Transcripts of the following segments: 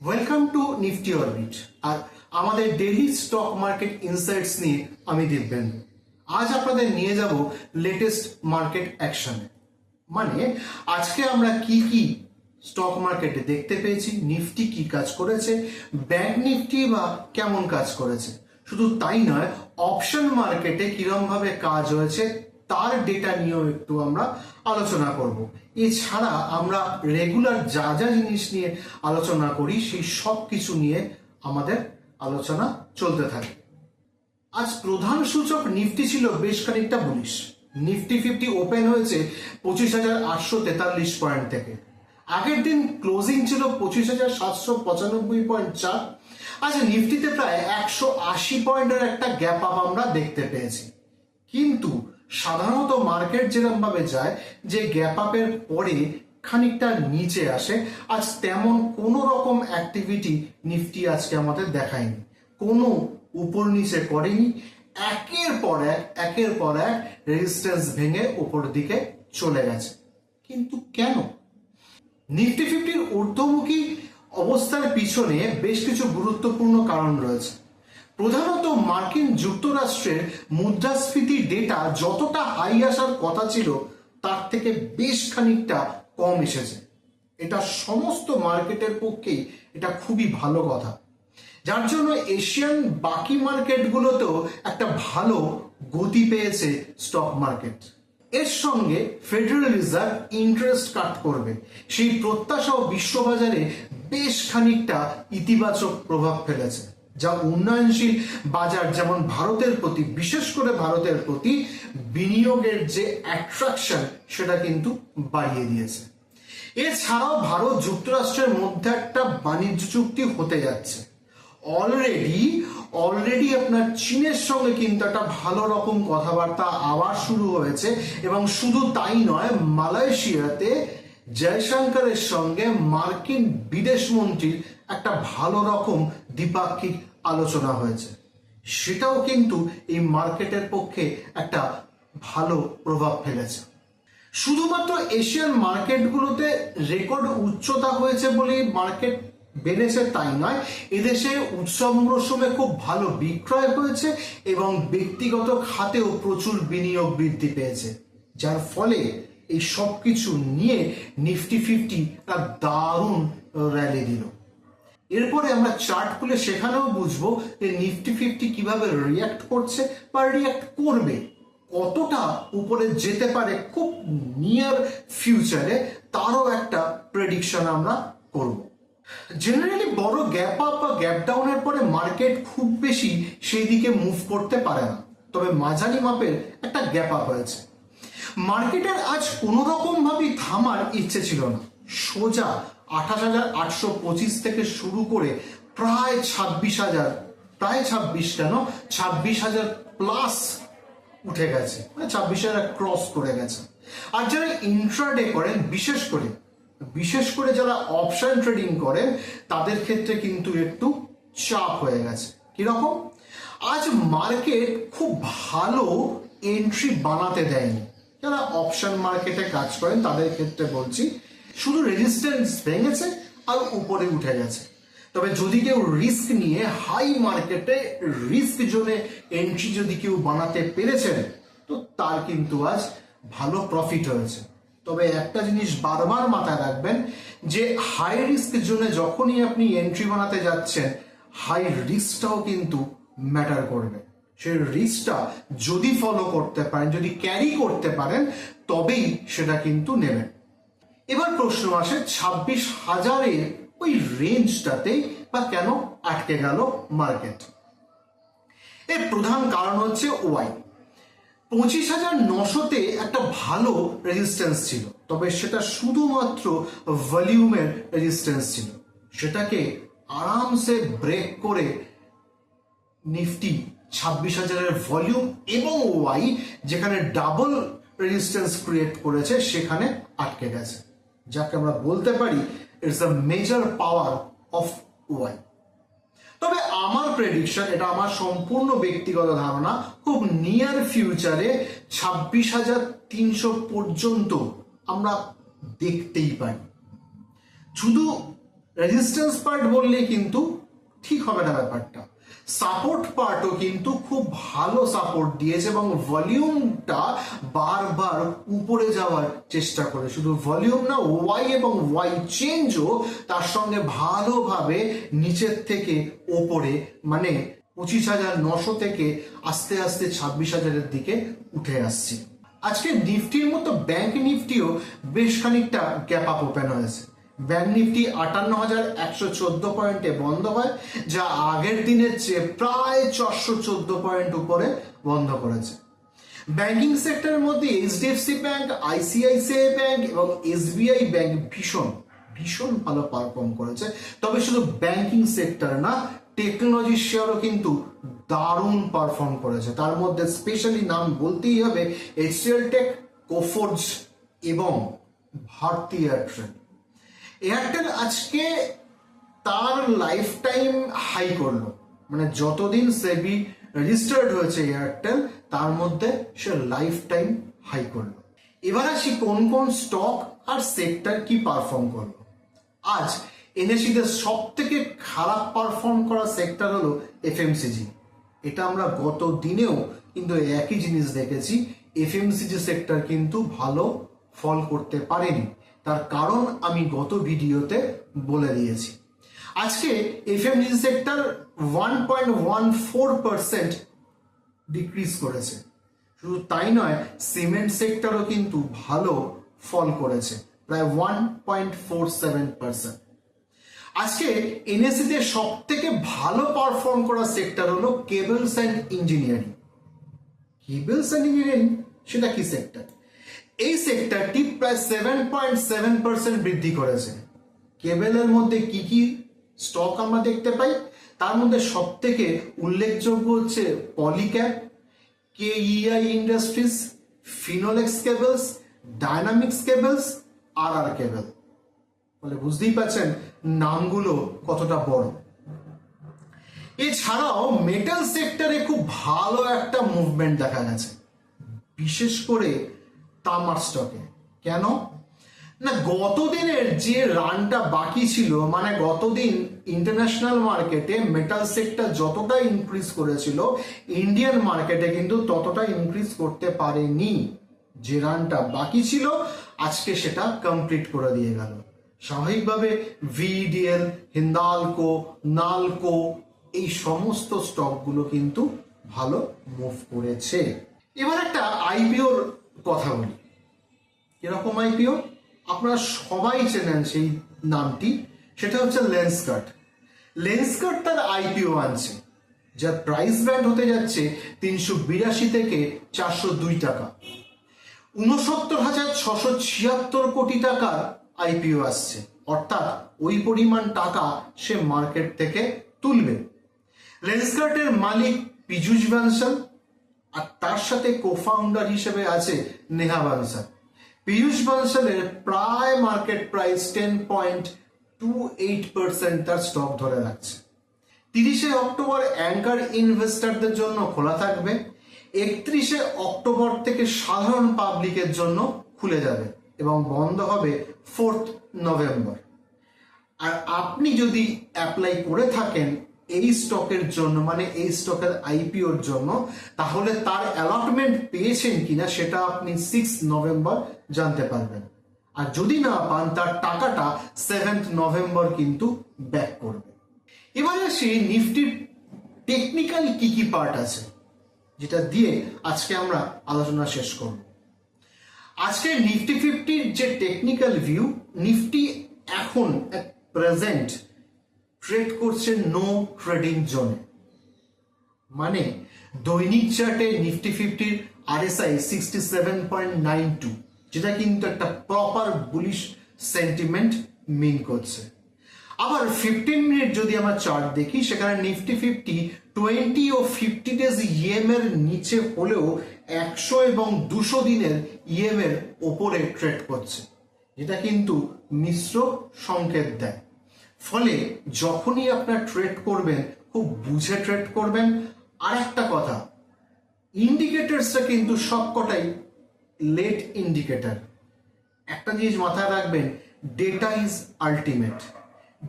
Welcome to Nifty Orbit. আর আমাদের daily stock market insights নিয়ে আমি দিব্যেন্দু। আজ আপনাদের নিয়ে যাব লেটেস্ট মার্কেট অ্যাকশনে। মানে আজকে আমরা কি কি স্টক মার্কেটে দেখতে পেয়েছি, নিফটি কি কাজ করেছে, ব্যাংক নিফটি বা কেমন কাজ করেছে। শুধু তাই নয়, অপশন মার্কেটে কিরম ভাবে কাজ হয়েছে তার ডেটা নিয়েও একটু আমরা আলোচনা করব। এছাড়া আমরা রেগুলার যা যা জিনিস নিয়ে আলোচনা করি সেই সব কিছু নিয়ে আমাদের আলোচনা চলতে থাকে। আজ প্রধান সূচক নিফটি ছিল বেশ খানিকটা বুলিশ। নিফটি 50 ওপেন হয়েছে 25,843 পয়েন্ট থেকে। আগের দিন ক্লোজিং ছিল 25,795.4। আজ নিফটিতে প্রায় 180 পয়েন্টের একটা গ্যাপ আপ আমরা দেখতে পেয়েছি। কিন্তু সাধারণত মার্কেট যেরকম ভাবে যায় যে গ্যাপ আপের পরে খানিকটা নিচে আসে, আজ তেমন কোনো রকম অ্যাক্টিভিটি নিফটি আজকে আমাদের দেখায়নি, কোনো উপর নিচে করেনি। একের পর এক রেজিস্ট্যান্স ভেঙে উপর দিকে চলে গেছে। কিন্তু কেন? নিফটি 50 ঊর্ধ্বমুখী অবস্থার পিছনে বেশ কিছু গুরুত্বপূর্ণ কারণ রয়েছে। প্রধানত মার্কিন যুক্তরাষ্ট্রের মুদ্রাস্ফীতি ডেটা যতটা হাই আসার কথা ছিল তার থেকে বেশ খানিকটা কম এসেছে। এটা সমস্ত মার্কেটের পক্ষেই এটা খুবই ভালো কথা, যার জন্য এশিয়ান বাকি মার্কেটগুলোতেও একটা ভালো গতি পেয়েছে স্টক মার্কেট। এর সঙ্গে ফেডারেল রিজার্ভ ইন্টারেস্ট কাট করবে, সেই প্রত্যাশাও বিশ্ববাজারে বেশ খানিকটা ইতিবাচক প্রভাব ফেলেছে, যা উন্নয়নশীল বাজার যেমন ভারতের প্রতি, বিশেষ করে ভারতের প্রতি বিনিয়োগের যে অ্যাট্রাকশন সেটা কিন্তু বাড়িয়ে দিয়েছে। এছাড়াও ভারত যুক্তরাষ্ট্রের মধ্যে একটা বাণিজ্য চুক্তি হতে যাচ্ছে। অলরেডি আপনার চীনের সঙ্গে কিন্তু একটা ভালো রকম কথাবার্তা আবার শুরু হয়েছে, এবং শুধু তাই নয়, মালয়েশিয়াতে জয়শঙ্করের সঙ্গে মার্কিন বিদেশ মন্ত্রীর একটা ভালো রকম দ্বিপাক্ষিক আলোচনা হয়েছে। সেটাও কিন্তু এই মার্কেটের পক্ষে একটা ভালো প্রভাব ফেলেছে। শুধুমাত্র এশিয়ান মার্কেটগুলোতে রেকর্ড উচ্চতা হয়েছে বলেই মার্কেট বেড়েছে তাই নয়, এদেশে উৎসব মরশুমে খুব ভালো বিক্রয় হয়েছে এবং ব্যক্তিগত খাতেও প্রচুর বিনিয়োগ বৃদ্ধি পেয়েছে, যার ফলে এই সব কিছু নিয়ে নিফটি 50 একটা দারুণ র্যালি দিল। এরপরে আমরা চার্ট খুলে সেখানেও বুঝবো যে নিফটি 50 কিভাবে রিয়াক্ট করছে বা রিয়াক্ট করবে, কতটা উপরে যেতে পারে খুব নিয়ার ফিউচারে, তারও একটা প্রেডিকশন আমরা করব। জেনারেলি বড় গ্যাপ আপ বা গ্যাপ ডাউনের পরে মার্কেট খুব বেশি সেই দিকে মুভ করতে পারে না, তবে মাঝারি মাপের একটা গ্যাপ আপ হয়েছে। মার্কেটের আজ কোনো রকম ভাবে থামার ইচ্ছে ছিল না। সোজা 28,825 থেকে শুরু করে প্রায় 26,000 প্লাস উঠে গেছে, মানে 26,000 ক্রস করে গেছে। আর যারা ইন্ট্রাডে করেন, বিশেষ করে যারা অপশন ট্রেডিং করেন, তাদের ক্ষেত্রে কিন্তু একটু চাপ হয়ে গেছে। কিরকম? আজ মার্কেট খুব ভালো এন্ট্রি বানাতে দেয়নি। যারা অপশন মার্কেটে কাজ করেন তাদের ক্ষেত্রে বলছি, শুধু রেজিস্ট্যান্স ভেঙেছে আর উপরে উঠে গেছে। তবে যদি কেউ রিস্ক নিয়ে হাই মার্কেটে রিস্ক জোনে এন্ট্রি যদি কেউ বানাতে পেরেছেন, তো তার কিন্তু আজ ভালো প্রফিট হয়েছে। তবে একটা জিনিস বারবার মাথায় রাখবেন যে হাই রিস্ক জোনে যখনই আপনি এন্ট্রি বানাতে যাচ্ছেন, হাই রিস্কটাও কিন্তু ম্যাটার করবে। সেই রিস্কটা যদি ফলো করতে পারেন, যদি ক্যারি করতে পারেন, তবেই সেটা কিন্তু নেবেন। এবার প্রশ্ন আসে 26,000 ওই রেঞ্জটাতেই বা কেন আটকে গেল মার্কেট? এর প্রধান কারণ হচ্ছে ওয়াই। 25,900-তে একটা ভালো রেজিস্ট্যান্স ছিল, তবে সেটা শুধুমাত্র ভলিউমের রেজিস্ট্যান্স ছিল। সেটাকে আরামসে ব্রেক করে নিফটি 26,000-এর ভলিউম এবং ওয়াই যেখানে ডাবল রেজিস্ট্যান্স ক্রিয়েট করেছে সেখানে আটকে গেছে, যাকে আমরা বলতে পারি it's a major power of ওয়াই। তবে আমার প্রেডিকশন, এটা আমার সম্পূর্ণ ব্যক্তিগত ধারণা, খুব নিয়ার ফিউচারে 26,300 পর্যন্ত আমরা দেখতেই পাই। শুধু রেজিস্ট্যান্স পার্ট বললে কিন্তু ঠিক হবে না ব্যাপারটা। সাপোর্ট পার্টও কিন্তু খুব ভালো সাপোর্ট দিয়েছে এবং ভলিউমটা বারবার উপরে যাওয়ার চেষ্টা করে, শুধু ভলিউম না, ওয়াই এবং ওয়াই চেঞ্জও তার সঙ্গে ভালোভাবে নিচের থেকে ওপরে, মানে 25,900 থেকে আস্তে আস্তে 26,000-এর দিকে উঠে আসছে। আজকে নিফটির মতো ব্যাংক নিফটিও বেশ খানিকটা গ্যাপ আপ ওপেন হয়েছে। ব্যাংক নিফটি 58,114 পয়েন্টে বন্ধ হয়, যা আগের দিনের চেয়ে প্রায় 414 পয়েন্ট উপরে বন্ধ করেছে। ব্যাংকিং সেক্টরের মধ্যে এইচডিএফসি ব্যাংক, আইসিআইসিআই ব্যাংক এবং এসবিআই ব্যাংক ভীষণ ভীষণ ভালো পারফর্ম করেছে। তবে শুধু ব্যাংকিং সেক্টর না, টেকনোলজি শেয়ারও কিন্তু দারুণ পারফর্ম করেছে। তার মধ্যে স্পেশালি নাম বলতেই হবে এইচসিএল টেক, কোফোর্জ এবং ভারতী এয়ারটেল। এয়ারটেল আজকে তার লাইফ টাইম হাই করলো, মানে যতদিন সেবি রেজিস্টার্ড হয়েছে এয়ারটেল তার মধ্যে সে লাইফ টাইম হাই করলো। এবার আসি কোন কোন স্টক আর সেক্টর কি পারফর্ম করলো। আজ এনএসইতে সব থেকে খারাপ পারফর্ম করা সেক্টর হলো এফএমসিজি। এটা আমরা গত দিনেও কিন্তু একই জিনিস দেখেছি, এফএমসিজি সেক্টর কিন্তু ভালো ফল করতে পারেনি। তার কারণ আমি গত ভিডিওতে বলে দিয়েছি। আজকে এফএমসিজি সেক্টর 1.14% ডিক্রিজ করেছে। শুধু তাই নয়, সিমেন্ট সেক্টরও কিন্তু ভালো ফল করেছে, প্রায় 1.47%। আজকে এনএসইতে সব থেকে ভালো পারফর্ম করা সেক্টর হলো cables and engineering. Cables and engineering সেটা কি সেক্টর? এই সেক্টরটি প্রায় 7.7% বৃদ্ধি করেছে। কেবলের মধ্যে কি কি স্টক আমরা দেখতে পাই? তার মধ্যে সব থেকে উল্লেখযোগ্য হচ্ছে Polycab, KEI Industries, Finolex Cables, Dynamics Cables, আর কেবল। বলে বুঝতেই পারছেন নামগুলো কতটা বড়। এছাড়াও মেটাল সেক্টরে খুব ভালো একটা মুভমেন্ট দেখা গেছে, বিশেষ করে তামার স্টকে। কেন না, গতদিনের যে রানটা বাকি ছিল, মানে গতদিন ইন্টারন্যাশনাল মার্কেটে মেটাল সেক্টর যতটা ইনক্রিজ করেছিল, ইন্ডিয়ান মার্কেটে কিন্তু ততটা ইনক্রিজ করতে পারেনি। যে রানটা বাকি ছিল আজকে সেটা কমপ্লিট করে দিয়ে গেল। স্বাভাবিকভাবে ভিডিএল, হিন্দালকো, নালকো এই সমস্ত স্টকগুলো কিন্তু ভালো মুভ করেছে। এবার একটা আইপিওর কথা বলি। কিরকম আইপিও? আপনারা সবাই চেনেন সেই নামটি, সেটা হচ্ছে লেন্সকার্ট। লেন্সকার্ট তার আইপিও আনছে, যার প্রাইস ব্যান্ড হতে যাচ্ছে 382 থেকে 402 টাকা। 69,676 কোটি টাকার আইপিও আসছে, অর্থাৎ ওই পরিমাণ টাকা সে মার্কেট থেকে তুলবে। লেন্সকার্টের মালিক পীযূষ বানসাল, আর তার সাথে কোফাউন্ডার হিসেবে আছে নেহা বানসাল। পীযূষ বানসালের প্রায় মার্কেট প্রাইস 10.28% তার স্টক ধরে রাখছে। 30শে অক্টোবর অ্যাঙ্কার ইনভেস্টরদের জন্য খোলা থাকবে, 31শে অক্টোবর থেকে সাধারণ পাবলিকের জন্য খুলে যাবে এবং বন্ধ হবে 4 নভেম্বর। আর আপনি যদি অ্যাপ্লাই করে থাকেন এই স্টকের জন্য, মানে এই স্টকের আইপিওর জন্য, তাহলে তার অ্যালটমেন্ট পেয়েছেন কিনা সেটা আপনি 6 নভেম্বর জানতে পারবেন। আর যদি না পান তার টাকাটা 7 নভেম্বর কিন্তু ব্যাক করবে। এবারে আসি নিফটির টেকনিক্যাল কি কি পার্ট আছে, যেটা দিয়ে আজকে আমরা আলোচনা শেষ করব। আজকে নিফটি 50 যে টেকনিক্যাল ভিউ, নিফটি এখন প্রেজেন্ট ট্রেড করছে নো ট্রেডিং জোনে। মানে দৈনিক চার্টে নিফটি 50 আরএসআই 67.92, যেটা কিন্তু একটা প্রপার বুলিশ সেন্টিমেন্ট মিন করছে। আবার 15 মিনিট যদি আমরা চার্ট দেখি, সেখানে নিফটি 50 20 ও 50 ডেজ ইএম এর নিচে হলেও 100 এবং 200 দিনের ইএম এর ওপরে ট্রেড করছে, যেটা কিন্তু মিশ্র সংকেত দেয়। ফলে যখনই আপনার ট্রেড করবেন খুব বুঝে ট্রেড করবেন। আর একটা কথা, ইন্ডিকেটরসটা কিন্তু সবকটাই লেট ইন্ডিকেটর। একটা জিনিস মাথায় রাখবেন, ডেটা ইজ আলটিমেট।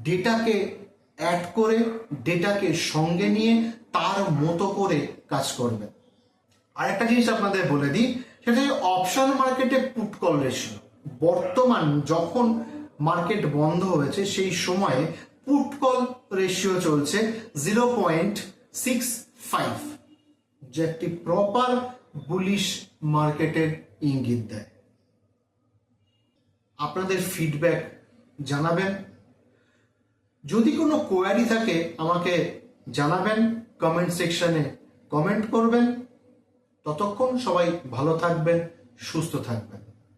ডেটাকে অ্যাড করে, ডেটাকে সঙ্গে নিয়ে তার মতো করে কাজ করবেন। আরেকটা জিনিস আপনাদের বলে দিই, সেটা হচ্ছে অপশন মার্কেটে পুট কল রেশিও। বর্তমান যখন মার্কেট বন্ধ হয়েছে সেই সময়ে পুট কল রেশিও চলছে 0.65, যে একটি প্রপার বুলিশ মার্কেটের ইঙ্গিত দেয়। আপনাদের ফিডব্যাক জানাবেন। যদি কোনো কোয়ারি থাকে আমাকে জানাবেন, কমেন্ট সেকশনে কমেন্ট করবেন। ততক্ষণ সবাই ভালো থাকবেন, সুস্থ থাকবেন।